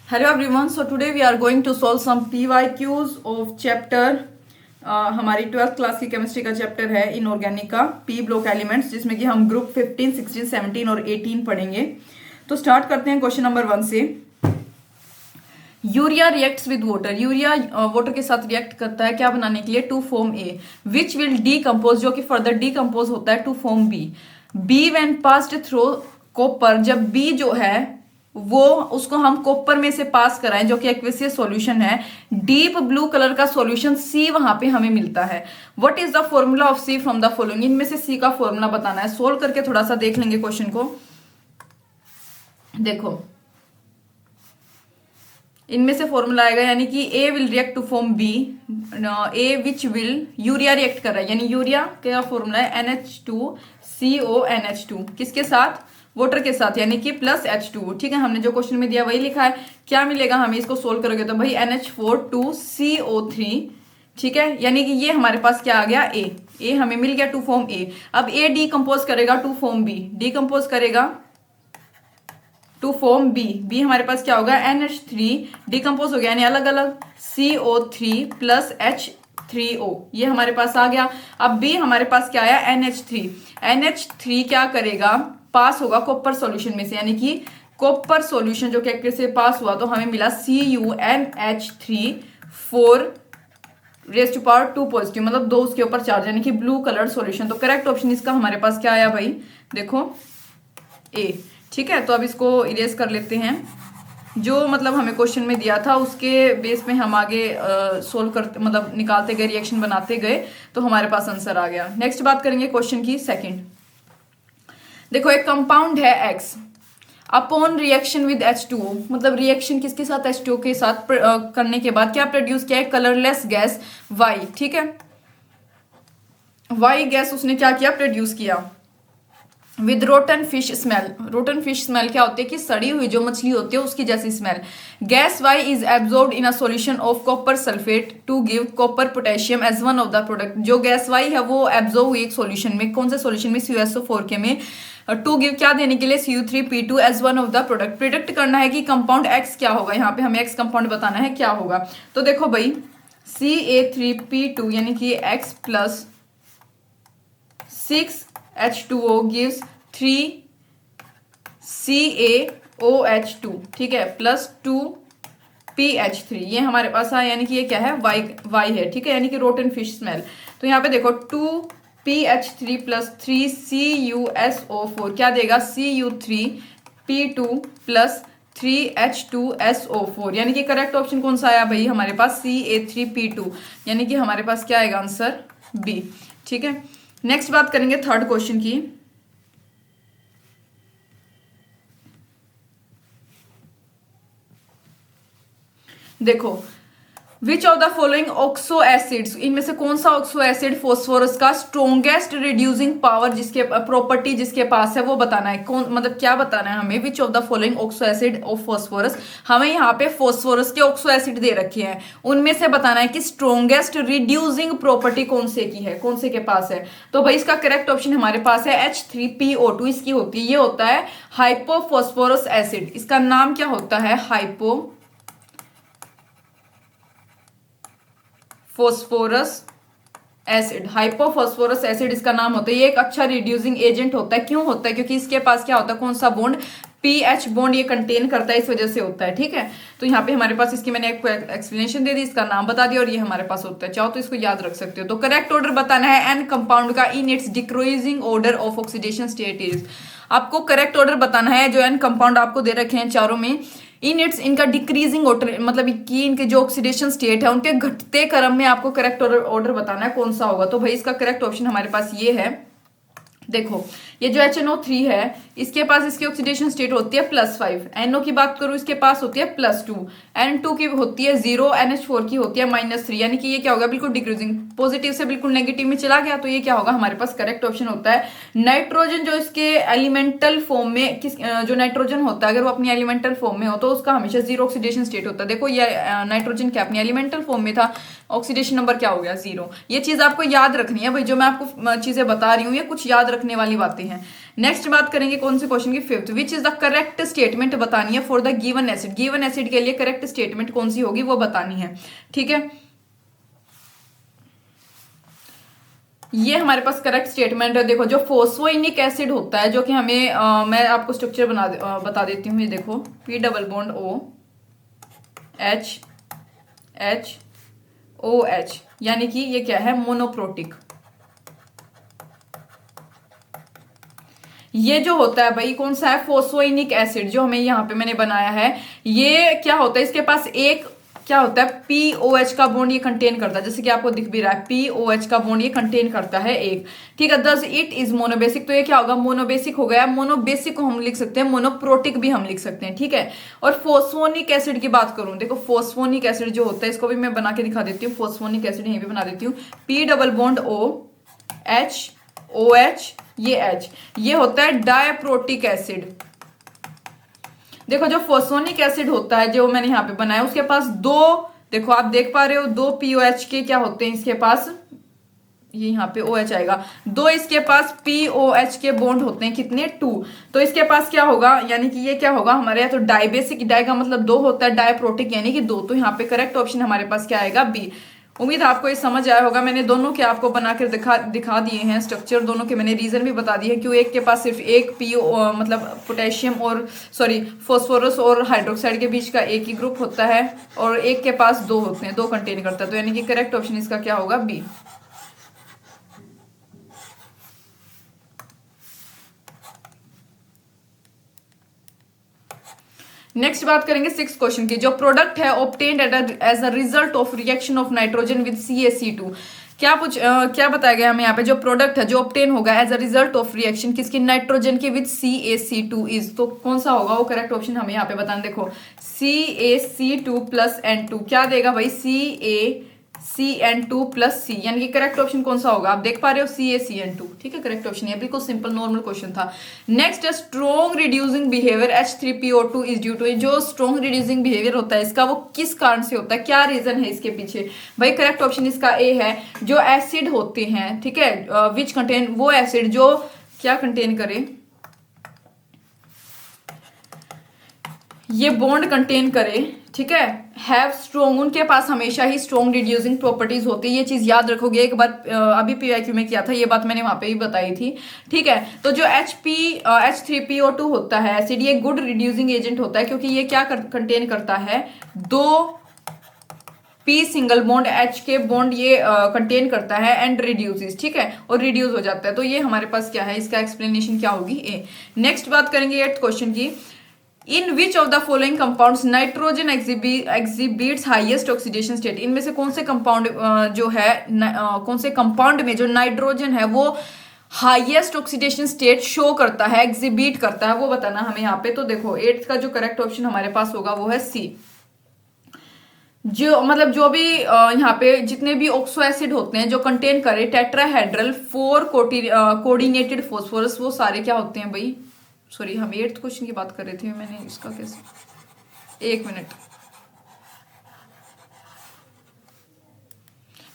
Hello everyone. So today we are going to solve some PYQs of chapter हमारी 12th class की chemistry का chapter है inorganic का P block elements, जिसमें कि हम ग्रुप 15, 16, 17 और 18 पढ़ेंगे। तो स्टार्ट करते हैं क्वेश्चन नंबर 1 से। Urea reacts with water. Urea water के साथ रिएक्ट करता है क्या बनाने के लिए? To form a which will decompose, जो कि फर्दर डीकम्पोज होता है to form b. B when passed through copper, जब बी जो है वो उसको हम कॉपर में से पास कराएं जो कि एक्वेसियस सॉल्यूशन है, डीप ब्लू कलर का सॉल्यूशन सी वहां पे हमें मिलता है। What is the formula of c from the following, इनमें से सी का फॉर्मूला बताना है। सोल्व करके थोड़ा सा देख लेंगे क्वेश्चन को। देखो इनमें से फॉर्मूला आएगा, यानी कि A will react to form B, A which will, urea react कर रहा है, यानी यूरिया का फॉर्मूला है NH2CONH2 किसके साथ? वाटर के साथ, यानी कि प्लस H2। ठीक है, हमने जो क्वेश्चन में दिया वही लिखा है। क्या मिलेगा हमें इसको सोल्व करोगे तो भाई NH4 2CO3। ठीक है, यानी कि ये हमारे पास क्या आ गया? ए हमें मिल गया टू फॉर्म ए। अब ए डीकम्पोज करेगा टू फॉर्म बी, डीकम्पोज करेगा टू फॉर्म बी हमारे पास क्या होगा? NH3 डीकम्पोज हो गया, यानी अलग अलग CO3 प्लस H3O, ये हमारे पास आ गया। अब बी हमारे पास क्या आया? NH3 क्या करेगा? पास होगा कॉपर सॉल्यूशन में से, यानी कि कॉपर सॉल्यूशन जो कि से पास हुआ तो हमें मिला CuNH3 4 पॉजिटिव, मतलब 2 उसके ऊपर चार्ज, यानी कि ब्लू कलर सॉल्यूशन। तो करेक्ट ऑप्शन इसका हमारे पास क्या आया भाई? देखो ए। ठीक है, तो अब इसको इरेज कर लेते हैं। जो मतलब हमें क्वेश्चन में दिया था उसके बेस में हम आगे सोल्व करते, मतलब निकालते गए, रिएक्शन बनाते गए, तो हमारे पास आंसर आ गया। नेक्स्ट बात करेंगे क्वेश्चन की सेकंड। देखो एक कंपाउंड है X, upon reaction with H2O, मतलब रिएक्शन किसके साथ? H2O के साथ करने के बाद क्या प्रोड्यूस किया है? Colourless gas Y। ठीक है, Y गैस उसने क्या किया? प्रोड्यूस किया with rotten fish smell. Rotten fish smell क्या होती है? कि सड़ी हुई जो मछली होती है उसकी जैसी smell. Gas Y is absorbed in a solution of copper sulphate to give copper potassium as one of the product. जो गैस Y है वो एब्जॉर्ब हुई एक सॉल्यूशन में, कौन से सॉल्यूशन में? CuSO4 के में, टू गिव क्या देने के लिए? Cu3P2 as one of the product. Predict करना है कि कंपाउंड X क्या होगा, यहाँ पे हमें X कंपाउंड बताना है क्या होगा। तो देखो भाई Ca3P2 यानी कि X plus 6H2O gives 3CaOH2। ठीक है, प्लस 2PH3, ये हमारे पास आया, यानी कि ये क्या है? Y है। ठीक है, यानी कि रोटन फिश स्मेल। तो यहाँ पे देखो 2PH3 प्लस 3CuSO4 क्या देगा? Cu3P2 प्लस 3H2SO4, यानी कि करेक्ट ऑप्शन कौन सा आया भाई? हमारे पास Ca3P2, यानी कि हमारे पास क्या आएगा आंसर? बी। ठीक है, नेक्स्ट बात करेंगे थर्ड क्वेश्चन की। देखो विच of the following oxo acids, इनमें से कौन सा ऑक्सो एसिड फॉस्फोरस का स्ट्रोंगेस्ट रिड्यूसिंग पावर जिसके प्रॉपर्टी जिसके पास है वो बताना है। कौन, मतलब क्या बताना है हमें? विच of the following oxo acid of phosphorus, हमें यहाँ पे फॉस्फोरस के ऑक्सो एसिड दे रखे हैं, उनमें से बताना है कि स्ट्रोंगेस्ट रिड्यूसिंग प्रॉपर्टी कौन से की है, कौन से के पास है। तो भाई इसका करेक्ट ऑप्शन हमारे पास है H3PO2, इसकी होती है, ये होता है हाइपोफॉस्फोरस एसिड। इसका नाम क्या होता है? Hypophosphorous acid. हाइपोफॉस्फोरस एसिड इसका नाम होता है। ये एक अच्छा रिड्यूसिंग एजेंट होता है। क्यों होता है? क्योंकि इसके पास क्या होता है? कौन सा बॉन्ड? पीएच बॉन्ड ये कंटेन करता है, इस वजह से होता है। ठीक है, तो यहाँ पे हमारे पास इसकी मैंने एक एक्सप्लेनेशन दे दी, इसका नाम बता दिया, और ये हमारे पास होता है। चाहो तो इसको याद रख सकते हो। तो करेक्ट ऑर्डर बताना है एन कंपाउंड का in its decreasing order of oxidation state is. आपको करेक्ट ऑर्डर बताना है, जो एन कंपाउंड आपको दे रखे हैं चारों में, इन इट्स, इनका डिक्रीजिंग ऑर्डर, मतलब कि इनके जो ऑक्सीडेशन स्टेट है उनके घटते क्रम में आपको करेक्ट ऑर्डर बताना है कौन सा होगा। तो भाई इसका करेक्ट ऑप्शन हमारे पास ये है। देखो ये जो HNO3 है इसके पास इसकी ऑक्सीडेशन स्टेट होती है +5, NO की बात करूं इसके पास होती है +2, N2 की होती है 0, NH4 की होती है -3, यानी कि ये क्या होगा? बिल्कुल डिक्रीजिंग, पॉजिटिव से बिल्कुल नेगेटिव में चला गया। तो ये क्या होगा? हमारे पास करेक्ट ऑप्शन होता है नाइट्रोजन। जो इसके एलिमेंटल फॉर्म में जो नाइट्रोजन होता है अगर वो अपनी एलिमेंटल फॉर्म में हो तो उसका हमेशा 0 ऑक्सीडेशन स्टेट होता है। देखो ये नाइट्रोजन क्या अपनी एलिमेंटल फॉर्म में था, ऑक्सीडेशन नंबर क्या हो गया? 0। ये चीज आपको याद रखनी है भाई, जो मैं आपको चीजें बता रही हूँ ये कुछ याद रखने वाली बातें हैं। नेक्स्ट बात करेंगे कौन से क्वेश्चन की, fifth, which is the correct statement बतानी है for the given acid. Given acid के लिए करेक्ट स्टेटमेंट कौन सी होगी वो बतानी है, ठीक है। ये हमारे पास करेक्ट स्टेटमेंट है। देखो जो फोस्फोइनिक एसिड होता है, जो कि हमें मैं आपको स्ट्रक्चर बता देती हूँ। ये देखो p double bond O H H O H, यानी कि ये क्या है, मोनोप्रोटिक। ये जो होता है भाई कौन सा है, फोस्फोइनिक एसिड, जो हमें यहाँ पे मैंने बनाया है। ये क्या होता है, इसके पास एक क्या होता है, POH का बॉन्ड ये कंटेन करता है, जैसे कि आपको दिख भी रहा है POH का बॉन्ड ये कंटेन करता है एक, ठीक है। दस इट इज मोनोबेसिक, तो ये क्या होगा, मोनोबेसिक हो गया। मोनोबेसिक को हम लिख सकते हैं, मोनोप्रोटिक भी हम लिख सकते हैं, ठीक है। और फोस्फोनिक एसिड की बात करूं, देखो फोस्फोनिक एसिड जो होता है, इसको भी मैं बना के दिखा देती हूँ। फोस्फोनिक एसिड यहीं पे बना देती हूँ, P double bond O H OH ये H, ये होता है डायप्रोटिक एसिड। देखो जो फोस्फोनिक एसिड होता है जो मैंने यहाँ पे बनाया, उसके पास दो, देखो आप देख पा रहे हो, दो POH के क्या होते हैं इसके पास, ये यहाँ पे OH आएगा, दो इसके पास POH के बॉन्ड होते हैं, कितने, 2। तो इसके पास क्या होगा, यानी कि ये क्या होगा हमारे यहाँ, तो डाइबेसिक, डाई का मतलब दो होता है, डायप्रोटिक यानी कि दो। तो यहाँ पे करेक्ट ऑप्शन हमारे पास क्या आएगा, बी। उम्मीद है आपको ये समझ आया होगा। मैंने दोनों के आपको बनाकर दिखा दिए हैं स्ट्रक्चर, दोनों के मैंने रीजन भी बता दिए हैं क्यों एक के पास सिर्फ एक मतलब पोटेशियम और फॉस्फोरस और हाइड्रोक्साइड के बीच का एक ही ग्रुप होता है, और एक के पास दो होते हैं, दो कंटेन करता है। तो यानी कि करेक्ट ऑप्शन इसका क्या होगा, बी। नेक्स्ट बात करेंगे सिक्स क्वेश्चन की, जो प्रोडक्ट है obtained as a result of reaction of nitrogen with CaC2। क्या बताया गया हमें यहाँ पे, जो प्रोडक्ट है जो ऑब्टेन होगा as a result of reaction किसकी, नाइट्रोजन की विद CaC2 इज, तो कौन सा होगा वो करेक्ट ऑप्शन हमें यहाँ पे बताना। देखो CaC2 प्लस N2 क्या देगा भाई, CaCN2 प्लस C, यानी कि करेक्ट ऑप्शन कौन सा होगा, आप देख पा रहे हो CaCN2, ठीक है, करेक्ट ऑप्शन है। बिल्कुल सिंपल नॉर्मल क्वेश्चन था। नेक्स्ट है strong reducing behaviour H3PO2 is due to, जो स्ट्रॉन्ग रिड्यूसिंग बिहेवियर होता है इसका वो किस कारण से होता है, क्या रीजन है इसके पीछे, भाई करेक्ट ऑप्शन इसका ए है। जो एसिड होते हैं, ठीक है, विच कंटेन, वो एसिड जो क्या कंटेन करे, ये बॉन्ड कंटेन करे, ठीक है, हैव स्ट्रॉन्ग, उनके पास हमेशा ही स्ट्रॉन्ग रिड्यूसिंग प्रॉपर्टीज होती है। ये चीज याद रखोगे, एक बार अभी PYQ में किया था ये बात, मैंने वहां पे ही बताई थी, ठीक है। तो जो H3PO2 होता है एसिड, ये गुड रिड्यूसिंग एजेंट होता है क्योंकि ये क्या कंटेन करता है, दो P सिंगल बॉन्ड H के बॉन्ड ये कंटेन करता है एंड रिड्यूसेस, ठीक है, और रिड्यूस हो जाता है। तो ये हमारे पास क्या है, इसका एक्सप्लेनेशन क्या होगी, ए। नेक्स्ट बात करेंगे 8th क्वेश्चन की, in which of the following compounds nitrogen exhibits highest oxidation state. इनमें से कौन से कंपाउंड जो है कौन से कंपाउंड में जो नाइट्रोजन है वो हाईएस्ट ऑक्सीडेशन स्टेट शो करता है, एग्जिबिट करता है, वो बताना हमें यहाँ पे। तो देखो 8th का जो करेक्ट ऑप्शन हमारे पास होगा वो है सी। जो मतलब जो भी यहाँ पे जितने भी ऑक्सो एसिड होते हैं जो कंटेन करे टेट्राहेड्रल 4 कोऑर्डिनेटेड फॉस्फोरस, वो सारे क्या होते हैं भाई, सॉरी हम 8th क्वेश्चन की बात कर रहे थे, मैंने इसका कैसे, एक मिनट।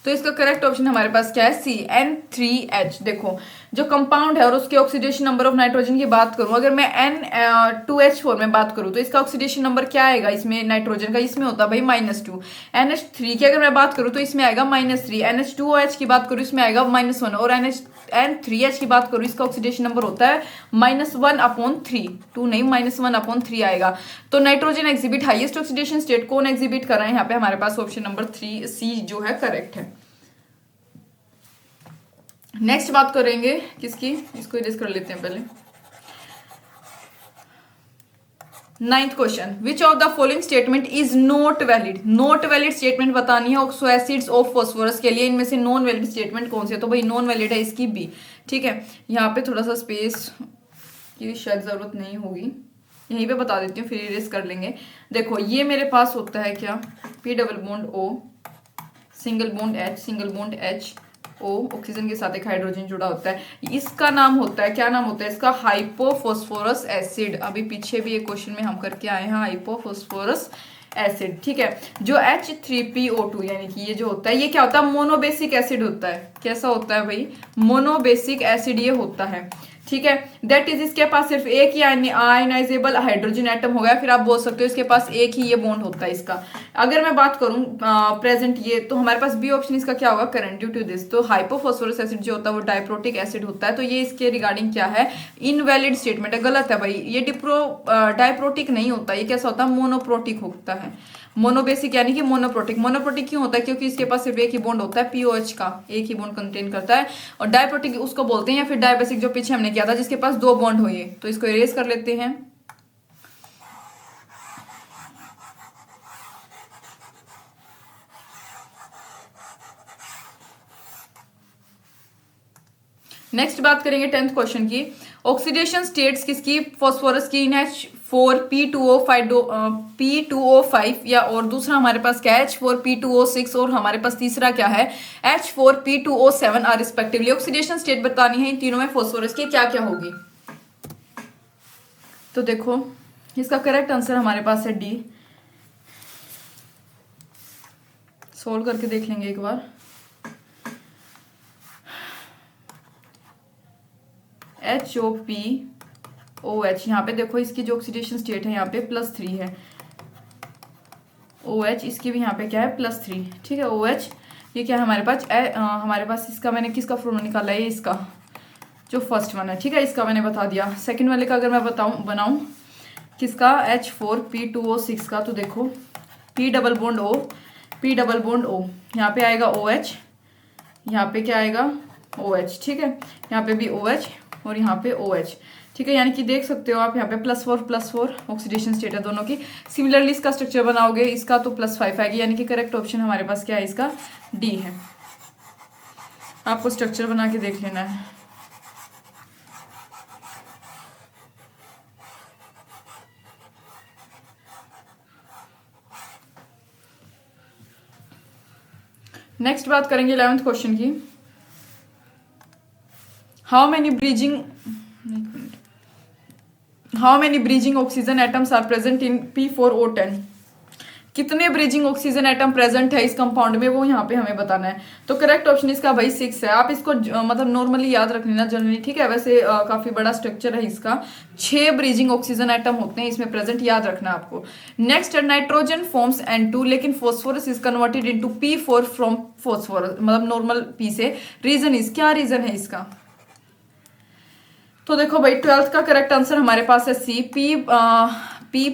तो इसका करेक्ट ऑप्शन हमारे पास क्या है, CN3H। देखो जो कंपाउंड है और उसके ऑक्सीडेशन नंबर ऑफ नाइट्रोजन की बात करूं, अगर मैं N2H4 में बात करूं तो इसका ऑक्सीडेशन नंबर क्या आएगा इसमें नाइट्रोजन का, इसमें होता है भाई -2। NH3 की अगर मैं बात करूं तो इसमें आएगा -3। NH2OH की बात करूं इसमें आएगा -1, और N3H की बात करूं इसका ऑक्सीडेशन नंबर होता है -1/3, 2 नहीं -1/3 आएगा। तो nitrogen exhibit highest oxidation state, कौन एग्जिबिट कर रहा है यहाँ पे, हमारे पास ऑप्शन नंबर 3 C जो है करेक्ट है। नेक्स्ट बात करेंगे किसकी, इसको इरेज कर लेते हैं पहले। 9th question, which of the following statement is not valid. Not valid statement बतानी है ऑक्सो एसिड्स ऑफ फॉस्फोरस के लिए, इनमें से नॉन वैलिड स्टेटमेंट कौन सी है, तो भाई नॉन वैलिड है इसकी बी, ठीक है। यहाँ पे थोड़ा सा स्पेस की शायद जरूरत नहीं होगी, यहीं पे बता देती हूँ फिर इरेज कर लेंगे। देखो ये मेरे पास होता है क्या, P double bond O single bond H single bond H O, oxygen के साथ एक हाइड्रोजन जुड़ा होता है, इसका नाम होता है, क्या नाम होता है इसका, हाइपोफॉस्फोरस एसिड। अभी पीछे भी एक क्वेश्चन में हम करके आए हैं हाइपोफॉस्फोरस एसिड, ठीक है। जो H3PO2 यानी कि ये जो होता है ये क्या होता है, मोनोबेसिक एसिड होता है। कैसा होता है भाई, मोनोबेसिक एसिड ये होता है, ठीक है, दैट इज इसके पास सिर्फ एक ही आयनाइजेबल हाइड्रोजन एटम हो गया, फिर आप बोल सकते हो इसके पास एक ही ये बॉन्ड होता है इसका। अगर मैं बात करूं प्रेजेंट ये, तो हमारे पास बी ऑप्शन इसका क्या होगा, करंट ड्यू टू दिस। तो हाइपोफॉस्फोरस एसिड जो होता है वो डाइप्रोटिक एसिड होता है, तो ये इसके रिगार्डिंग क्या है, इनवैलिड स्टेटमेंट है, गलत है भाई। ये डाइप्रोटिक नहीं होता, ये कैसा होता है, मोनोप्रोटिक होता है। मोनोबेसिक यानी कि मोनोप्रोटिक। मोनोप्रोटिक क्यों होता है, क्योंकि इसके पास सिर्फ एक ही बॉन्ड होता है, पीओएच का एक ही बॉन्ड कंटेन करता है। और डायप्रोटिक उसको बोलते हैं, या फिर डायबेसिक जो पीछे हमने किया था जिसके पास दो बॉन्ड हुए। तो इसको इरेज कर लेते हैं। नेक्स्ट बात करेंगे 10th क्वेश्चन की। ऑक्सीडेशन स्टेट्स किसकी, फॉस्फोरस की, H4P2O5 या और दूसरा हमारे पास क्या है H4P2O6 और हमारे पास तीसरा क्या है H4P2O7 are respectively. Oxidation state बतानी है इन तीनों में फॉस्फोरस की क्या क्या होगी। तो देखो इसका करेक्ट आंसर हमारे पास है डी। सोल्व करके देख लेंगे एक बार। HOPOH, यहाँ पे देखो इसकी जो ऑक्सीडेशन स्टेट है यहाँ पे +3 है। OH इसकी भी यहाँ पे क्या है +3, ठीक है। OH ये क्या है हमारे पास इसका मैंने किसका फॉर्मूला निकाला है, इसका जो फर्स्ट वन है, ठीक है, इसका मैंने बता दिया। सेकंड वाले का अगर मैं बनाऊं किसका H4P2O6 का, तो देखो P डबल बॉन्ड O, यहाँ पे आएगा OH, यहाँ पे क्या आएगा OH, ठीक है, यहाँ पे भी OH और यहाँ पे OH, ठीक है। यानी कि देख सकते हो आप यहाँ पे +4 ऑक्सीडेशन स्टेट है दोनों की। सिमिलरली इसका स्ट्रक्चर बनाओगे इसका तो +5 आएगी, यानी कि करेक्ट ऑप्शन हमारे पास क्या है, इसका डी है। आपको स्ट्रक्चर बना के देख लेना है। नेक्स्ट बात करेंगे 11th क्वेश्चन की। How many bridging oxygen atoms are present in P4O10। कितने ब्रीजिंग ऑक्सीजन एटम प्रेजेंट है इस कंपाउंड में, वो यहाँ पे हमें बताना है। तो करेक्ट ऑप्शन इसका भाई 6 है। आप इसको मतलब नॉर्मली याद रख लेना जनरली, ठीक है। वैसे काफी बड़ा स्ट्रक्चर है इसका, 6 ब्रीजिंग ऑक्सीजन एटम होते हैं इसमें प्रेजेंट, याद रखना आपको। नेक्स्ट नाइट्रोजन फॉर्म्स N2, लेकिन phosphorus is converted into P4 from phosphorus, मतलब नॉर्मल P से। रीजन इज, क्या रीजन है इसका, तो देखो भाई 12th का करेक्ट आंसर हमारे पास है C. P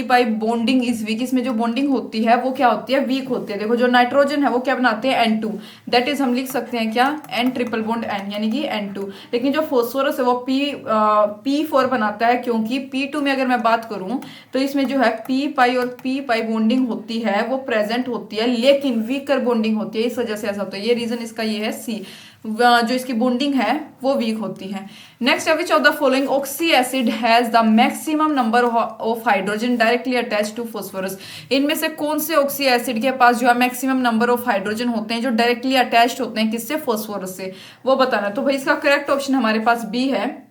pi bonding is weak. इसमें जो बॉन्डिंग होती है वो क्या होती है, वीक होती है। देखो जो नाइट्रोजन है वो क्या बनाते हैं N2, दैट इज हम लिख सकते हैं क्या N ट्रिपल बॉन्ड N, यानी कि N2। लेकिन जो फॉस्फोरस है वो P4 बनाता है, क्योंकि P2 में अगर मैं बात करूं तो इसमें जो है पी पाई और पी पाई बॉन्डिंग होती है वो प्रेजेंट होती है, लेकिन वीकर बॉन्डिंग होती है, इस वजह से ऐसा होता है। ये रीजन इसका ये है सी, जो इसकी बॉन्डिंग है वो वीक होती है। Next, which of the following oxy acid has the maximum number of hydrogen directly attach to phosphorus. इनमें से कौन से ऑक्सी एसिड के पास जो है मैक्सिमम नंबर ऑफ हाइड्रोजन होते हैं जो डायरेक्टली अटैच्ड होते हैं किससे, फॉस्फोरस से, वो बताना। तो भाई इसका करेक्ट ऑप्शन हमारे पास बी है।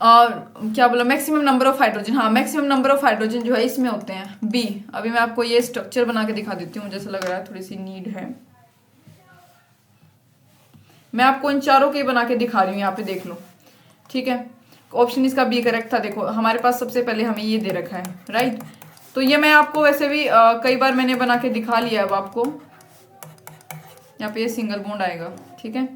और क्या बोला, मैक्सिमम नंबर ऑफ हाइड्रोजन, हाँ मैक्सिमम नंबर ऑफ हाइड्रोजन जो है इसमें होते हैं, बी। अभी मैं आपको ये स्ट्रक्चर बना के दिखा देती हूँ, जैसा लग रहा है थोड़ी सी नीड है। मैं आपको इन चारों के बना के दिखा रही हूँ, यहाँ पे देख लो, ठीक है। ऑप्शन इसका बी करेक्ट था। देखो हमारे पास सबसे पहले हमें ये दे रखा है, राइट। तो ये मैं आपको वैसे भी कई बार मैंने बना के दिखा लिया है। अब आपको यहाँ पे ये सिंगल बॉन्ड आएगा, ठीक है।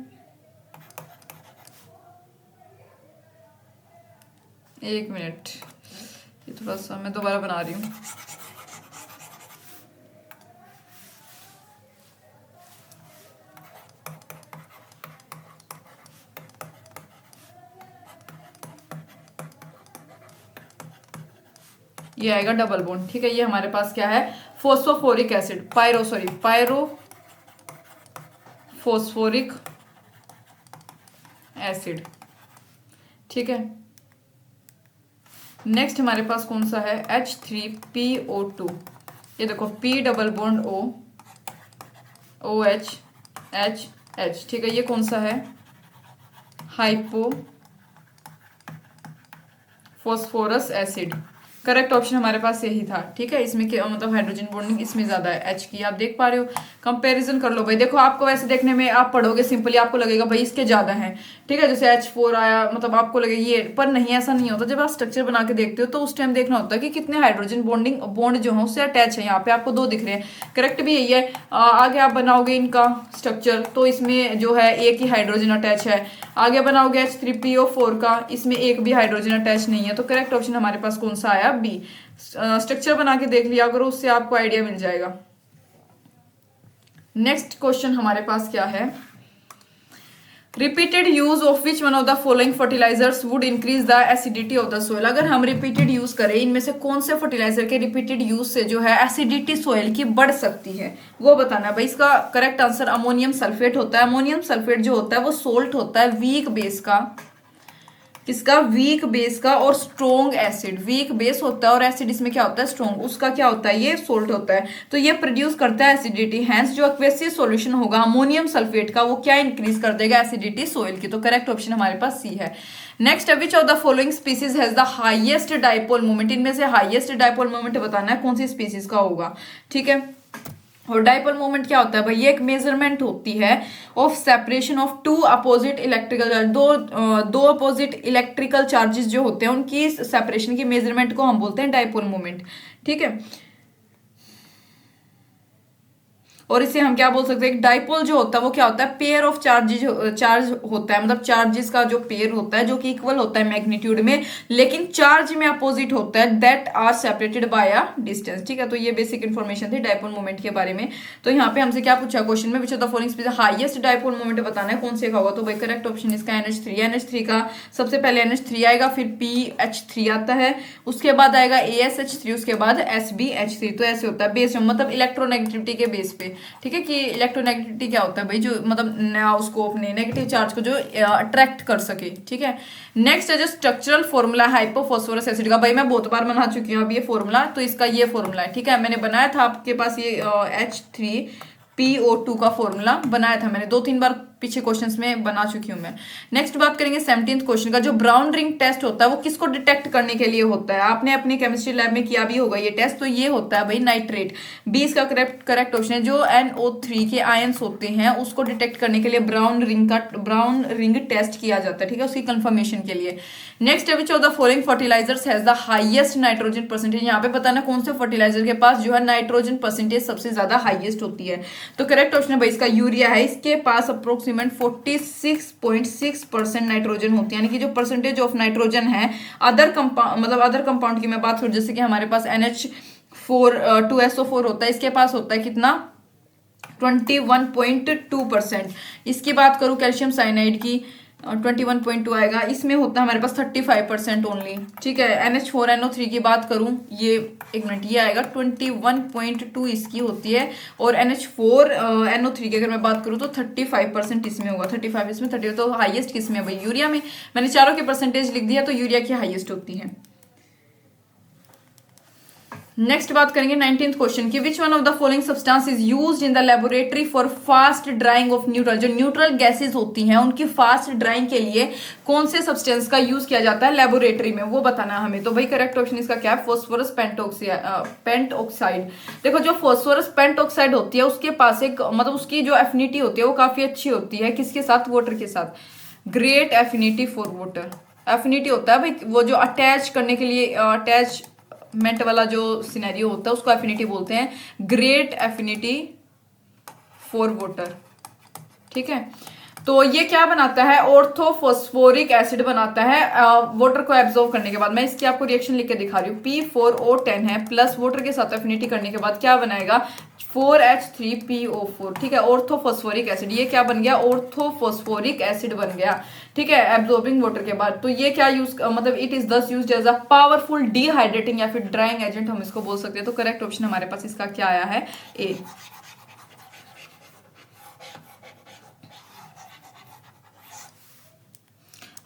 एक मिनट, ये थोड़ा सा मैं दोबारा बना रही हूँ। ये आएगा डबल बॉन्ड, ठीक है। ये हमारे पास क्या है, फोस्फोफोरिक एसिड, पायरोफोस्फोरिक एसिड, ठीक है। नेक्स्ट हमारे पास कौन सा है, H3PO2। ये देखो P double bond O, OH H H, ठीक है। ये कौन सा है, hypo phosphorous acid, correct option हमारे पास यही था। ठीक है, इसमें क्या मतलब हाइड्रोजन बॉन्डिंग इसमें ज्यादा है H की, आप देख पा रहे हो। कंपैरिजन कर लो भाई, देखो आपको वैसे देखने में आप पढ़ोगे सिंपली आपको लगेगा भाई इसके ज्यादा है। ठीक है, जैसे H4 आया मतलब आपको लगेगा ये, पर नहीं, ऐसा नहीं होता। जब आप स्ट्रक्चर बना के देखते हो तो उस टाइम देखना होता है कि कितने हाइड्रोजन बॉन्डिंग बॉन्ड जो है उससे अटैच है। यहाँ पे आपको 2 दिख रहे हैं, करेक्ट भी यही है। आगे आप बनाओगे इनका स्ट्रक्चर तो इसमें जो है एक ही हाइड्रोजन अटैच है। आगे बनाओगे H3PO4 का, इसमें एक भी हाइड्रोजन अटैच नहीं है। तो करेक्ट ऑप्शन हमारे पास कौन सा आया? बी। स्ट्रक्चर बना के देख लिया करो, उससे आपको आइडिया मिल जाएगा। नेक्स्ट क्वेश्चन हमारे पास क्या है? Repeated use of which one of the following fertilizers would increase the acidity of the soil. अगर हम रिपीटेड यूज करें, इनमें से कौन से फर्टिलाइजर के रिपीटेड यूज से जो है एसिडिटी सोइल की बढ़ सकती है, वो बताना है भाई। इसका करेक्ट आंसर अमोनियम सल्फेट होता है। अमोनियम सल्फेट जो होता है वो सोल्ट होता है वीक बेस का। किसका? वीक बेस का और स्ट्रॉन्ग एसिड। वीक बेस होता है और एसिड इसमें क्या होता है? स्ट्रॉन्ग। उसका क्या होता है? ये सोल्ट होता है। तो ये प्रोड्यूस करता है एसिडिटी। हैंस जो एक्वेसियस सॉल्यूशन होगा अमोनियम सल्फेट का, वो क्या इंक्रीज कर देगा? एसिडिटी सोइल की। तो करेक्ट ऑप्शन हमारे पास सी है। Next, which of the following species has the highest dipole moment. इनमें से हाईएस्ट डाइपोल मोमेंट बताना है कौन सी स्पीसीज का होगा। ठीक है, और डाइपोल मोमेंट क्या होता है भाई? ये एक मेजरमेंट होती है of separation of two opposite electrical charge. दो अपोजिट इलेक्ट्रिकल चार्जेस जो होते हैं उनकी सेपरेशन की मेजरमेंट को हम बोलते हैं डाइपोल मोमेंट। ठीक है, और इसे हम क्या बोल सकते हैं? डाइपोल जो होता है वो क्या होता है? पेयर ऑफ चार्ज होता है, मतलब चार्जेस का जो पेयर होता है जो कि इक्वल होता है मैग्नीट्यूड में, लेकिन चार्ज में अपोजिट होता है, that are separated by a distance. ठीक है, तो ये बेसिक इन्फॉर्मेशन थी डाइपोल मोमेंट के बारे में। तो यहाँ पे हमसे क्या पूछा क्वेश्चन में? विच of the following species highest dipole moment बताना है कौन से का होगा। तो भाई करेक्ट ऑप्शन इसका NH3। NH3 का सबसे पहले NH3 आएगा, फिर PH3 आता है, उसके बाद आएगा ASH3, उसके बाद SbH3। तो ऐसे होता है बेस, मतलब इलेक्ट्रोनेगेटिविटी के बेस पे। ठीक है, कि इलेक्ट्रोनेगेटिविटी क्या होता है भाई? जो मतलब उसको अपने नेगेटिव चार्ज को जो अट्रैक्ट कर सके। ठीक है, नेक्स्ट है जो स्ट्रक्चरल फॉर्मूला हाइपोफॉस्फोरस एसिड का। भाई मैं बहुत बार बना चुकी हूँ अब ये फॉर्मूला, तो इसका ये फॉर्मूला है। ठीक है, मैंने बनाया था आपके पास ये H3PO2 का फॉर्मूला बनाया था मैंने 2-3 बार पीछे क्वेश्चंस में बना चुकी हूं मैं। नेक्स्ट बात करेंगे 17th क्वेश्चन का। जो ब्राउन रिंग टेस्ट होता है वो किसको डिटेक्ट करने के लिए होता है? आपने अपनी केमिस्ट्री लैब में किया भी होगा ये टेस्ट। तो ये होता है भाई नाइट्रेट। 20 का करेक्ट ऑप्शन है। जो NO3 के आयंस होते हैं उसको डिटेक्ट करने के लिए ब्राउन रिंग टेस्ट किया जाता है। ठीक है, उसकी कंफर्मेशन के लिए। नेक्स्ट है which of the following fertilizers has the highest nitrogen percentage. यहाँ पे बताना कौन से फर्टिलाइजर के पास जो है नाइट्रोजन परसेंटेज सबसे ज्यादा हाईएस्ट होती है। तो करेक्ट ऑप्शन है भाई इसका यूरिया है। इसके पास अप्रोक्सीमेट 46.6% नाइट्रोजन होती है, यानी कि जो परसेंटेज ऑफ नाइट्रोजन है अदर कंपाउंड की मैं बात करूं, जैसे कि हमारे पास NH2SO4 होता है, इसके पास होता है कितना? 21.2%। इसकी बात करूं कैल्शियम साइनाइड की, 21.2 आएगा। इसमें होता है हमारे पास 35% ओनली। ठीक है, NH4NO3 की बात करूं, ये एक मिनट, ये आएगा 21.2 इसकी होती है। और NH4NO3 की अगर मैं बात करूं तो 35% इसमें होगा। 35 इसमें, 30। तो हाईएस्ट किसमें है भाई? यूरिया में। मैंने चारों के परसेंटेज लिख दिया, तो यूरिया की हाईएस्ट होती है। नेक्स्ट बात करेंगे 19th क्वेश्चन की। विच one of the following substance is used in the laboratory for fast drying of neutral. जो न्यूट्रल गैसेज होती हैं उनकी फास्ट ड्राइंग के लिए कौन से सब्सटेंस का यूज किया जाता है लेबोरेटरी में, वो बताना है हमें। तो भाई करेक्ट ऑप्शन इसका क्या है? फॉस्फोरस पेंटऑक्साइड। देखो जो फॉस्फोरस पेंटऑक्साइड होती है उसके पास एक मतलब उसकी जो एफिनिटी होती है वो काफी अच्छी होती है। किसके साथ? वाटर के साथ। Great affinity for water. Affinity होता है भाई वो जो अटैच करने के लिए, अटैचमेंट वाला जो सिनेरियो होता है उसको एफिनिटी बोलते हैं। Great affinity for water. ठीक है, तो ये क्या बनाता है? ऑर्थोफॉस्फोरिक एसिड बनाता है वाटर को एब्जॉर्ब करने के बाद। मैं इसकी आपको रिएक्शन लिख के दिखा रही हूँ। P4O10 है प्लस वाटर के साथ एफिनिटी करने के बाद क्या बनाएगा? 4H3PO4। ठीक है, ऑर्थोफॉस्फोरिक एसिड। ये क्या बन गया? ऑर्थोफॉस्फोरिक एसिड बन गया। ठीक है, एब्जॉर्बिंग वाटर के बाद। तो ये क्या यूज मतलब it is thus used as a powerful dehydrating या फिर ड्राइंग एजेंट हम इसको बोल सकते हैं। तो करेक्ट ऑप्शन हमारे पास इसका क्या आया है? ए।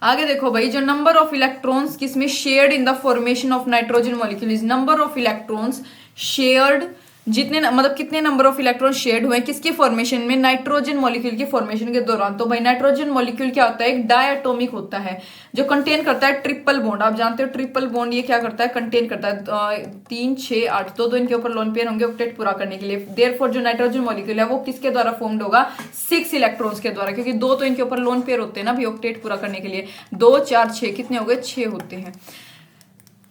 आगे देखो भाई, जो नंबर ऑफ इलेक्ट्रॉन्स किसमें shared in the formation of nitrogen molecule is number of electrons shared मतलब कितने नंबर ऑफ इलेक्ट्रॉन शेड हुए किसकी फॉर्मेशन में, नाइट्रोजन मॉलिक्यूल की फॉर्मेशन के दौरान। तो भाई नाइट्रोजन मॉलिक्यूल क्या होता है, एक डायटोमिक होता है जो कंटेन करता है ट्रिपल बॉन्ड। आप जानते हो ट्रिपल बॉन्ड ये क्या करता है, कंटेन करता है 3, 6, 8, दो इनके ऊपर लोन पेयर होंगे ऑक्टेट पूरा करने के लिए। देयरफॉर जो नाइट्रोजन मॉलिक्यूल है वो किसके द्वारा फॉर्म्ड होगा, 6 इलेक्ट्रॉन्स के द्वारा, क्योंकि दो तो इनके ऊपर लोन पेयर होते हैं ना भाई ऑक्टेट पूरा करने के लिए। 2, 4, 6 कितने हो गए, 6 होते हैं।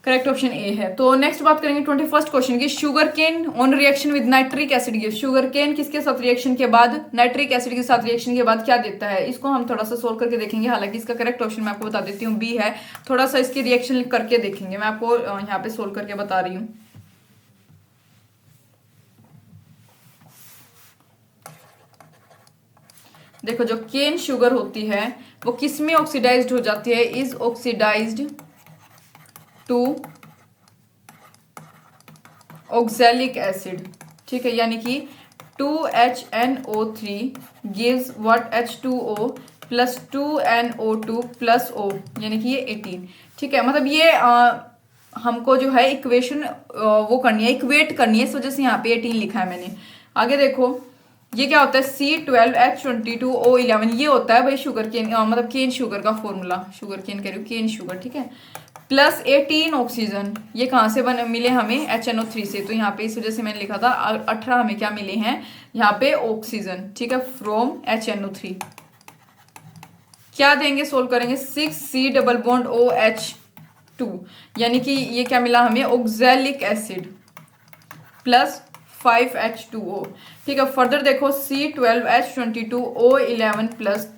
करेक्ट ऑप्शन ए है। तो नेक्स्ट बात करेंगे 21st क्वेश्चन की, sugar cane on reaction with nitric acid gives. Sugar cane किसके साथ रिएक्शन के बाद, नाइट्रिक एसिड के साथ रिएक्शन के बाद क्या देता है, इसको हम थोड़ा सा सोल्व करके देखेंगे। हालांकि इसका करेक्ट ऑप्शन मैं आपको बता देती हूँ बी है, थोड़ा सा इसकी रिएक्शन करके देखेंगे, मैं आपको यहाँ पे सोल्व करके बता रही हूँ। देखो जो केन शुगर होती है वो किस में ऑक्सीडाइज्ड हो जाती है, is oxidized to oxalic acid. ठीक है, यानी कि 2HNO3 gives what, H2O plus 2NO2 plus O, यानी कि ये 18। ठीक है, मतलब ये हमको जो है इक्वेशन वो करनी है, इक्वेट करनी है, इस वजह से यहाँ पे 18 लिखा है मैंने। आगे देखो ये क्या होता है, C12H22O11, ये होता है भाई शुगर केन मतलब केन शुगर का फॉर्मूला, शुगर केन कह रही हूँ, केन शुगर। ठीक है, प्लस 18 ऑक्सीजन, ये कहाँ से मिले हमें, HNO3 से। तो यहाँ पे इस वजह से मैंने लिखा था 18 हमें क्या मिले हैं यहाँ पे ऑक्सीजन। ठीक है, फ्रॉम HNO3 क्या देंगे, सोल्व करेंगे 6C डबल बॉन्ड OH2, यानी कि ये क्या मिला हमें, ऑक्सैलिक एसिड प्लस 5H2O। ठीक है, फर्दर देखो C12H22O11 प्लस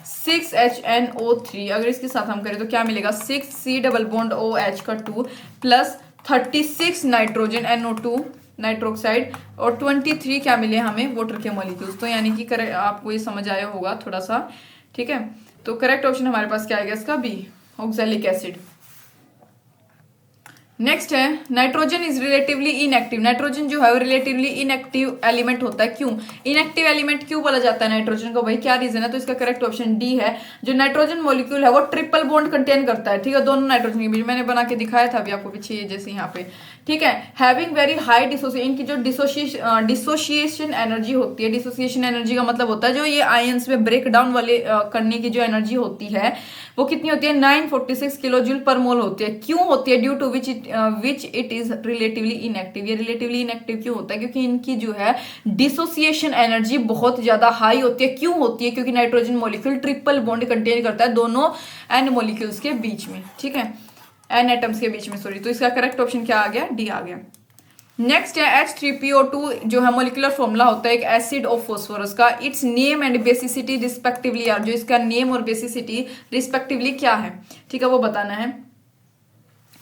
6HNO3, अगर इसके साथ हम करें तो क्या मिलेगा, 6C डबल बॉन्ड OH का 2 प्लस 36 नाइट्रोजन NO2 नाइट्रोक्साइड और 23 क्या मिले हमें, वाटर के मॉलिक्यूल्स। तो यानी कि करेक्ट, आपको ये समझ आया होगा थोड़ा सा। ठीक है, तो करेक्ट ऑप्शन हमारे पास क्या आएगा इसका, बी, ऑक्सैलिक एसिड। नेक्स्ट है nitrogen is relatively inactive. Nitrogen जो है वो रिलेटिवली इनएक्टिव एलिमेंट होता है, क्यों इनएक्टिव एलिमेंट क्यों बोला जाता है नाइट्रोजन को, भाई क्या रीजन है। तो इसका करेक्ट ऑप्शन डी है, जो नाइट्रोजन मॉलिक्यूल है वो ट्रिपल बॉन्ड कंटेन करता है। ठीक है, दोनों नाइट्रोजन के बीच, मैंने बना के दिखाया था अभी आपको पीछे जैसे यहाँ पे। ठीक है, हैविंग वेरी हाई डिसोसिएशन, इनकी जो डिसोसिएशन एनर्जी होती है, डिसोसिएशन एनर्जी का मतलब होता है जो ये आयंस में ब्रेक डाउन वाले करने की जो एनर्जी होती है वो कितनी होती है, 946 किलो जूल पर मोल होती है। क्यों होती है, due to which it is relatively inactive. ये रिलेटिवली इनएक्टिव क्यों होता है, क्योंकि इनकी जो है डिसोसिएशन एनर्जी बहुत ज्यादा हाई होती है। क्यों होती है, क्योंकि nitrogen molecule triple bond contain करता है दोनों एन मॉलिक्यूल्स के बीच में। ठीक है, एन एटम्स के बीच में, सॉरी। तो इसका करेक्ट ऑप्शन क्या आ गया, डी आ गया। नेक्स्ट है H3PO2 जो है मोलिकुलर फॉर्मूला होता है एक एसिड ऑफ फास्फोरस का। Its name and basicity respectively are, जो इसका नेम और बेसिसिटी रिस्पेक्टिवली क्या है, ठीक है, वो बताना है।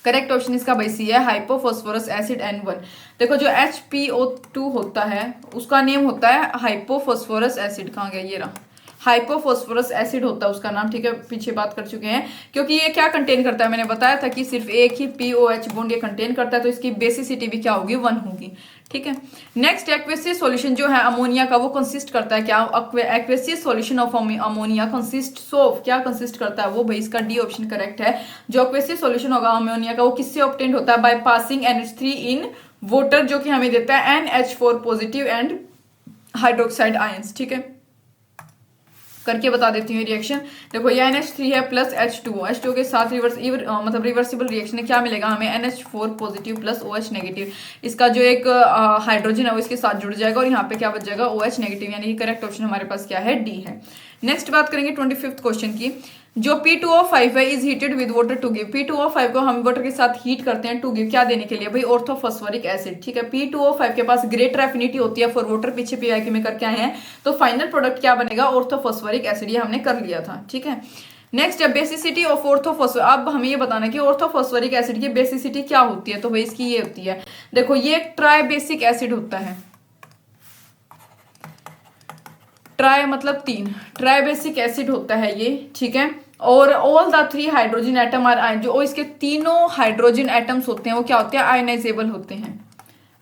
करेक्ट ऑप्शन इसका भाई सी है, हाइपोफॉस्फोरस एसिड N1। देखो जो HPO2 होता है उसका नेम होता है हाइपोफॉस्फोरस एसिड, कहाँ गया, ये रहा, हाइपोफॉस्फोरस एसिड होता है उसका नाम। ठीक है, पीछे बात कर चुके हैं, क्योंकि ये क्या कंटेन करता है, मैंने बताया था कि सिर्फ एक ही POH बॉन्ड ये कंटेन करता है, तो इसकी बेसिसिटी भी क्या होगी, 1 होगी। ठीक है, नेक्स्ट एक्वेसियस सॉल्यूशन जो है अमोनिया का, वो कंसिस्ट करता है क्या, aqueous solution of ammonia consist of, क्या कंसिस्ट करता है वो, भाई इसका डी ऑप्शन करेक्ट है। जो एक्वेसियस सॉल्यूशन होगा अमोनिया का वो किससे ऑब्टेन्ड होता है, by passing NH3 in water, जो कि हमें देता है NH4 positive and hydroxide ions. ठीक है, करके बता देती हूँ रिएक्शन। देखो ये NH3 है प्लस H2O के साथ मतलब रिवर्सिबल रिएक्शन है, क्या मिलेगा हमें, NH4 positive plus OH negative. इसका जो एक हाइड्रोजन है वो इसके साथ जुड़ जाएगा और यहाँ पे क्या बच जाएगा, OH नेगेटिव, यानी कि करेक्ट ऑप्शन हमारे पास क्या है, डी है। नेक्स्ट बात करेंगे 25th क्वेश्चन की, जो P2O5 है is heated with water to give. P2O5 को हम वाटर के साथ हीट करते हैं टू गिव, क्या देने के लिए, भाई ऑर्थोफॉस्फोरिक एसिड। ठीक है, P2O5 के पास ग्रेटर एफिनिटी होती है फॉर वाटर, पीछे PIQ में करके आए हैं, तो फाइनल प्रोडक्ट क्या बनेगा, ऑर्थोफॉस्फोरिक एसिड, ये हमने कर लिया था। ठीक है, नेक्स्ट है बेसिसिटी ऑफ ऑर्थोफॉस्फोरिक। अब हमें ये बताना कि ऑर्थोफॉस्फोरिक एसिड की बेसिसिटी क्या होती है, तो भाई इसकी ये होती है, देखो ये एक ट्राई बेसिक एसिड होता है, ट्राई मतलब 3, ट्राई बेसिक एसिड होता है ये। ठीक है, और all the 3 hydrogen atom are ion, जो इसके तीनों हाइड्रोजन एटम्स होते हैं वो क्या होते हैं, आयनाइजेबल होते हैं।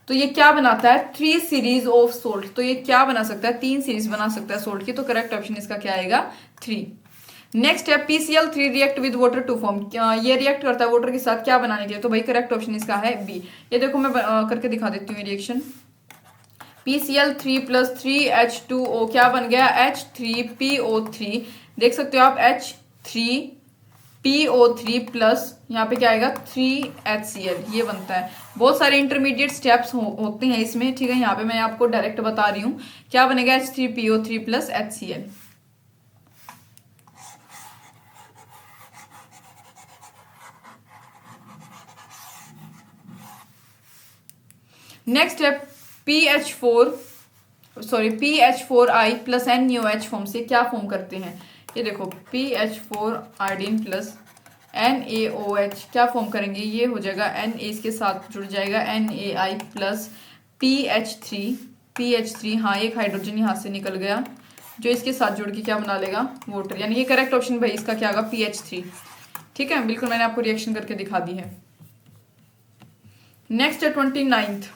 तो ये क्या बनाता है, 3 सीरीज ऑफ सोल्ट। तो ये क्या बना सकता है, 3 सीरीज बना सकता है सोल्ट की। तो करेक्ट ऑप्शन इसका क्या आएगा, 3। नेक्स्ट है PCl3 react with water to form, ये रिएक्ट करता है वाटर के साथ क्या बनाने के लिए, तो भाई करेक्ट ऑप्शन इसका है बी। ये देखो मैं करके दिखा देती हूँ रिएक्शन। PCl3 प्लस 3H2O क्या बन गया, H3PO3। देख सकते हो आप, H3PO3 प्लस यहाँ पे क्या आएगा 3HCl, ये बनता है। बहुत सारे इंटरमीडिएट स्टेप्स होते हैं इसमें, ठीक है। यहाँ पे मैं आपको डायरेक्ट बता रही हूँ क्या बनेगा, H3PO3 प्लस HCl। नेक्स्ट है PH4I प्लस NaOH फॉर्म से क्या फॉर्म करते हैं, ये देखो PH4 आयोडीन प्लस NaOH क्या फॉर्म करेंगे, ये हो जाएगा Na इसके साथ जुड़ जाएगा NaI प्लस PH3 हाँ, एक हाइड्रोजन यहाँ से निकल गया जो इसके साथ जुड़ के क्या बना लेगा, वाटर। यानी ये करेक्ट ऑप्शन भाई इसका क्या होगा, PH3। ठीक है, बिल्कुल मैंने आपको रिएक्शन करके दिखा दी है। नेक्स्ट है 29th।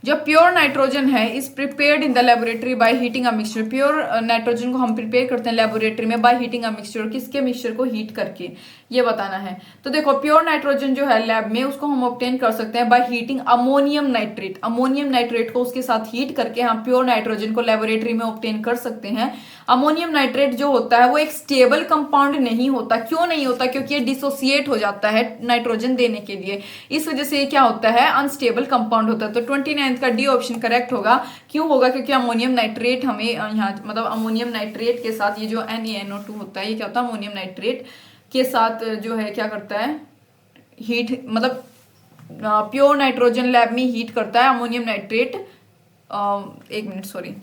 जो प्योर नाइट्रोजन है is prepared in the laboratory by heating a mixture. Pure nitrogen को हम प्रिपेयर करते हैं लेबोरेटरी में बाय हीटिंग अ मिक्सचर। किसके मिक्सचर को हीट करके, ये बताना है। तो देखो प्योर नाइट्रोजन जो है लैब में उसको हम ऑब्टेन कर सकते हैं by heating ammonium nitrate. Ammonium nitrate को उसके साथ हीट करके हम प्योर नाइट्रोजन को लेबोरेटरी में ऑब्टेन कर सकते हैं। अमोनियम नाइट्रेट जो होता है वो एक स्टेबल कंपाउंड नहीं होता। क्यों नहीं होता, क्योंकि ये डिसोसिएट हो जाता है नाइट्रोजन देने के लिए, इस वजह से ये क्या होता है, अनस्टेबल कंपाउंड होता है। तो 29 का डी ऑप्शन करेक्ट होगा। क्यों होगा, क्योंकि अमोनियम नाइट्रेट हमें यहाँ मतलब अमोनियम नाइट्रेट के साथ ये जो NaNO2 होता है ये क्या होता है, अमोनियम नाइट्रेट के साथ जो है क्या करता है, हीट मतलब प्योर नाइट्रोजन लैब में हीट करता है अमोनियम नाइट्रेट। एक मिनट सॉरी,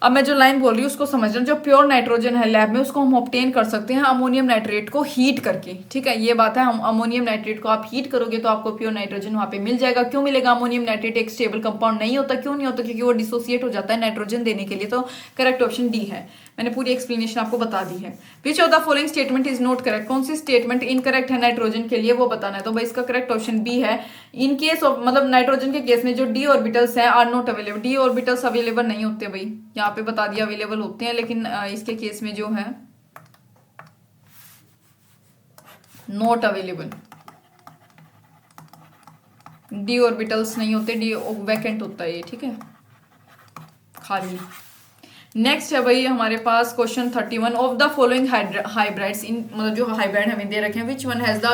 अब मैं जो लाइन बोल रही हूँ उसको समझ रहा हूँ। जो प्योर नाइट्रोजन है लैब में उसको हम ऑब्टेन कर सकते हैं अमोनियम नाइट्रेट को हीट करके। ठीक है, ये बात है। हम अमोनियम नाइट्रेट को आप हीट करोगे तो आपको प्योर नाइट्रोजन वहां पे मिल जाएगा। क्यों मिलेगा, अमोनियम नाइट्रेट एक स्टेबल कंपाउंड नहीं होता। क्यों नहीं होता, क्योंकि वो डिसोसिएट हो जाता है नाइट्रोजन देने के लिए। तो करेक्ट ऑप्शन डी है। मैंने पूरी एक्सप्लेनेशन आपको बता दी है। Which of the following statement is not correct. कौन सी स्टेटमेंट इनकरेक्ट है नाइट्रोजन के लिए, वो बताना है। तो भाई इसका करेक्ट ऑप्शन बी है। इन केस ऑफ मतलब नाइट्रोजन के केस में जो डी ऑर्बिटल्स हैं are not available. D orbitals available नहीं होते भाई, यहाँ पे बता दिया अवेलेबल होते हैं, लेकिन इसके केस में जो है नॉट अवेलेबल। डी ऑर्बिटल्स नहीं होते, डी वैकेंट होता है ये। ठीक है, खाली। नेक्स्ट है भाई हमारे पास question 31। Of the following hydrides, इन मतलब जो हाइब्रिड हमें दे रखे हैं, which one has the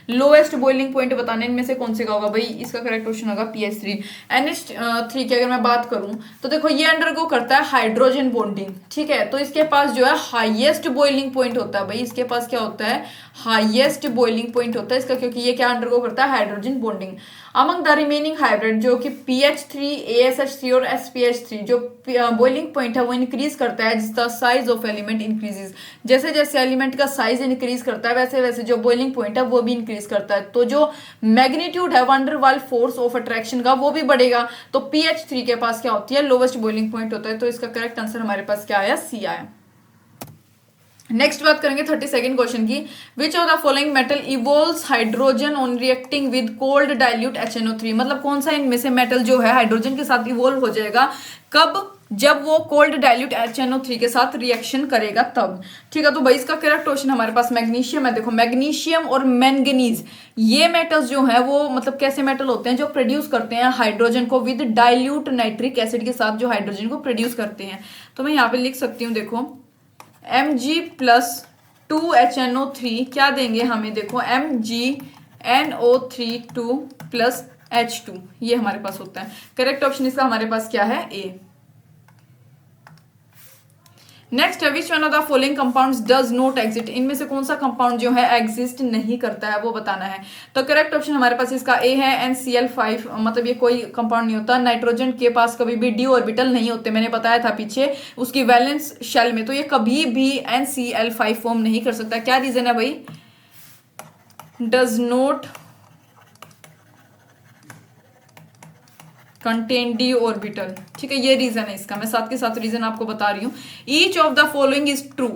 lowest boiling point बताने इनमें से कौन से का होगा भाई। इसका करेक्ट क्वेश्चन होगा PH3। NH3 की अगर मैं बात करूं तो देखो ये अंडरगो करता है हाइड्रोजन बॉन्डिंग। ठीक है, तो इसके पास जो है हाईएस्ट बॉइलिंग पॉइंट होता है भाई। इसके पास क्या होता है, हाईएस्ट बॉइलिंग पॉइंट होता है इसका, क्योंकि ये क्या अंडरगो करता है, hydrogen bonding. Among the remaining hybrid जो कि PH3, ASH3 और SPH3 जो बॉइलिंग पॉइंट है वो इंक्रीज करता है जिस the size of element increases. जैसे जैसे एलिमेंट का साइज इंक्रीज करता है वैसे वैसे जो बॉइलिंग पॉइंट है वो भी इंक्रीज करता है। तो जो मैग्नीट्यूड है वंडर वाल फोर्स ऑफ अट्रैक्शन का वो भी बढ़ेगा। तो PH3 के पास क्या होती है, लोवेस्ट बॉइलिंग पॉइंट होता है। तो इसका करेक्ट आंसर हमारे पास क्या आया, सी आया। नेक्स्ट बात करेंगे 32nd क्वेश्चन की। Which of the following metal evolves hydrogen on reacting with cold dilute HNO3। मतलब कौन सा इनमें से मेटल जो है हाइड्रोजन के साथ इवोल्व हो जाएगा, कब, जब वो कोल्ड डाइल्यूट HNO3 के साथ रिएक्शन करेगा तब। ठीक है, तो भाई इसका करेक्ट क्वेश्चन हमारे पास मैग्नीशियम है। देखो मैग्नीशियम और मैंगनीज ये मेटल्स जो है वो मतलब कैसे मेटल होते हैं, जो प्रोड्यूस करते हैं हाइड्रोजन को विद डाइल्यूट नाइट्रिक एसिड के साथ, जो हाइड्रोजन को प्रोड्यूस करते हैं। तो मैं यहाँ पे लिख सकती हूँ, देखो Mg+2HNO3 क्या देंगे हमें, देखो MgNO3 2+H2 ये हमारे पास होता है। करेक्ट ऑप्शन इसका हमारे पास क्या है, ए। नेक्स्ट है विच one of the following compounds does not exist. इनमें से कौन सा कंपाउंड जो है एग्जिस्ट नहीं करता है वो बताना है। तो करेक्ट ऑप्शन हमारे पास इसका ए है, NCl5। मतलब ये कोई कंपाउंड नहीं होता। नाइट्रोजन के पास कभी भी डी ऑर्बिटल नहीं होते, मैंने बताया था पीछे उसकी वैलेंस शेल में। तो ये कभी भी NCl5 फॉर्म नहीं कर सकता। क्या रीजन है भाई, does not contain D orbital. ठीक है, ये रीजन है इसका। मैं साथ के साथ रीजन आपको बता रही हूँ। Each of the following is true.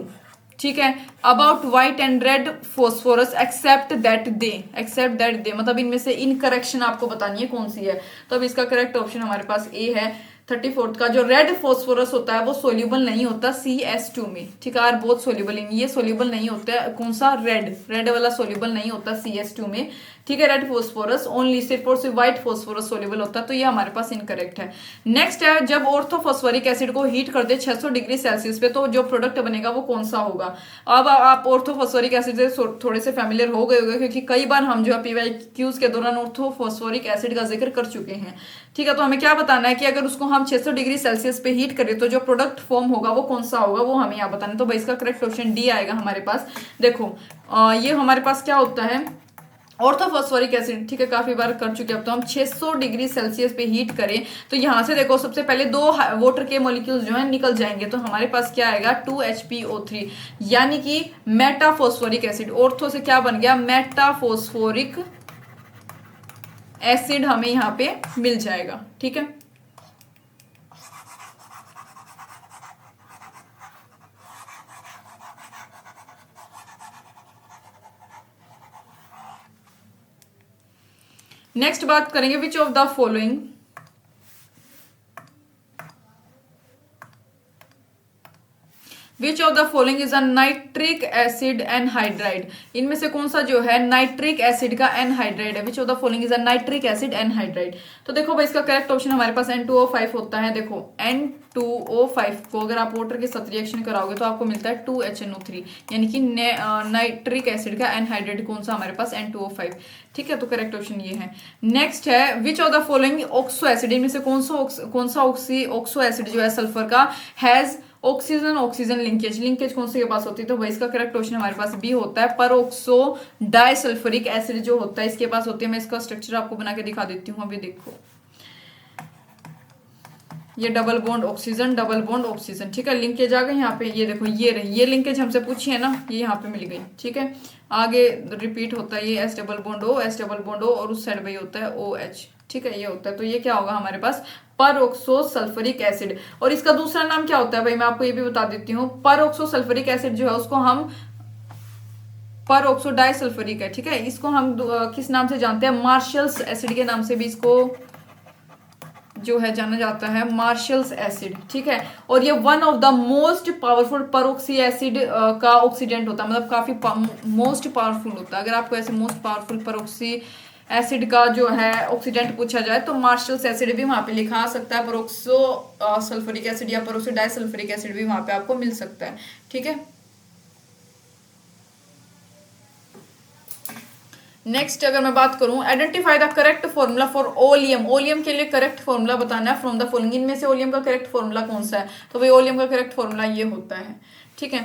ठीक है, about white and red phosphorus except that they मतलब इनमें से इनकरेक्शन आपको बतानी है कौन सी है। तो अब इसका करेक्ट ऑप्शन हमारे पास ए है। 34th का जो रेड फॉस्फोरस होता है वो सोल्यूबल नहीं होता CS2 में। ठीक है, बहुत सोल्यूबल, ये सोल्यूबल नहीं होता है। कौन सा, रेड वाला सोल्यूबल नहीं होता CS2 में। ठीक है, रेड फोस्फोरस ओनली, सिर्फ और सिर्फ व्हाइट फोस्फोरस सोल्यूबल होता है, तो ये हमारे पास इनकरेक्ट है। नेक्स्ट है, जब ऑर्थोफॉस्फोरिक एसिड को हीट कर दे 600 डिग्री सेल्सियस पे, तो जो प्रोडक्ट बनेगा वो कौन सा होगा। अब आप ऑर्थोफॉस्फोरिक एसिड से थोड़े से फैमिलियर हो गए होंगे, क्योंकि कई बार हम जो है PYQs के दौरान ऑर्थोफॉस्फोरिक एसिड का जिक्र कर चुके हैं। ठीक है, तो हमें क्या बताना है कि अगर उसको हम 600 डिग्री सेल्सियस पे हीट करें तो जो प्रोडक्ट फॉर्म होगा वो कौन सा होगा, वो हमें यहाँ बताना है। तो भाई इसका करेक्ट ऑप्शन डी आएगा हमारे पास। देखो ये हमारे पास क्या होता है, ऑर्थोफॉस्फोरिक एसिड, ठीक है, काफी बार कर चुके हैं। अब तो हम 600 डिग्री सेल्सियस पे हीट करें तो यहां से देखो सबसे पहले 2 वाटर के मॉलिक्यूल्स जो है निकल जाएंगे, तो हमारे पास क्या आएगा 2HPO3, यानी कि मेटाफॉस्फोरिक एसिड। ऑर्थो से क्या बन गया, मेटाफॉस्फोरिक एसिड हमें यहाँ पे मिल जाएगा। ठीक है, नेक्स्ट बात करेंगे, विच of the following which of the following is a nitric acid anhydride. इनमें से कौन सा जो है नाइट्रिक एसिड का एनहाइड्राइड है। Which of the following is a nitric acid anhydride. तो देखो भाई इसका करेक्ट ऑप्शन हमारे पास N2O5 होता है। देखो N2O5 को अगर आप वाटर के साथ रिएक्शन कराओगे तो आपको मिलता है 2HNO3, यानी कि नाइट्रिक एसिड का एनहाइड्राइड कौन सा हमारे पास N2O5। ठीक है, तो करेक्ट ऑप्शन ये है। नेक्स्ट है, which of the following oxo acid. इनमें से कौन सा ऑक्सो एसिड जो है सल्फर का has oxygen oxygen linkage. Linkage कौन से के पास होती है, तो भाई इसका करेक्ट ऑप्शन हमारे पास बी होता है। परऑक्सो डाइसल्फ्यूरिक एसिड जो होता है इसके पास होती है। मैं इसका स्ट्रक्चर आपको बना के दिखा देती हूँ। अभी देखो ये double bond oxygen, double bond oxygen. ठीक है, लिंकेज आ गई यहाँ पे, ये देखो ये रही, ये लिंकेज हमसे पूछी है ना, ये यहाँ पे मिल गई। ठीक है, आगे रिपीट होता है ये S double bond O, S double bond O, और उस साइड भाई होता है OH। ठीक है, ये होता है। तो ये क्या होगा हमारे पास परऑक्सो सल्फ्यूरिक एसिड। और इसका दूसरा नाम क्या होता है भाई, मैं आपको ये भी बता देती हूँ। परऑक्सो सल्फ्यूरिक एसिड जो है उसको हम परऑक्सो डाइसल्फ्यूरिक है। ठीक है, इसको हम किस नाम से जानते हैं, मार्शल्स एसिड के नाम से भी इसको जो है जाना जाता है, मार्शल्स एसिड। ठीक है, और ये one of the most powerful परऑक्सी acid का ऑक्सीडेंट होता है, मतलब काफी मोस्ट पावरफुल होता है। अगर आपको ऐसे मोस्ट पावरफुल परऑक्सी एसिड का जो है ऑक्सीडेंट पूछा जाए तो मार्शल्स एसिड भी वहां पे लिखा आ सकता है, परऑक्सो सल्फ्यूरिक एसिड या परऑक्सो डाइसल्फ्यूरिक एसिड भी वहां पे आपको मिल सकता है। ठीक है, नेक्स्ट अगर मैं बात करूं, identify the correct formula for oleum. Oleum के लिए करेक्ट फॉर्मूला बताना है फ्रॉम द फॉलोइंग। इनमें से ओलियम का करेक्ट फॉर्मूला कौन सा है, तो भाई ओलियम का करेक्ट फॉर्मूला ये होता है। ठीक है,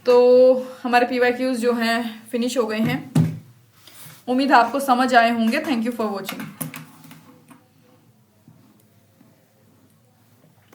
तो हमारे PYQs जो हैं फिनिश हो गए हैं। उम्मीद है आपको समझ आए होंगे। Thank you for watching.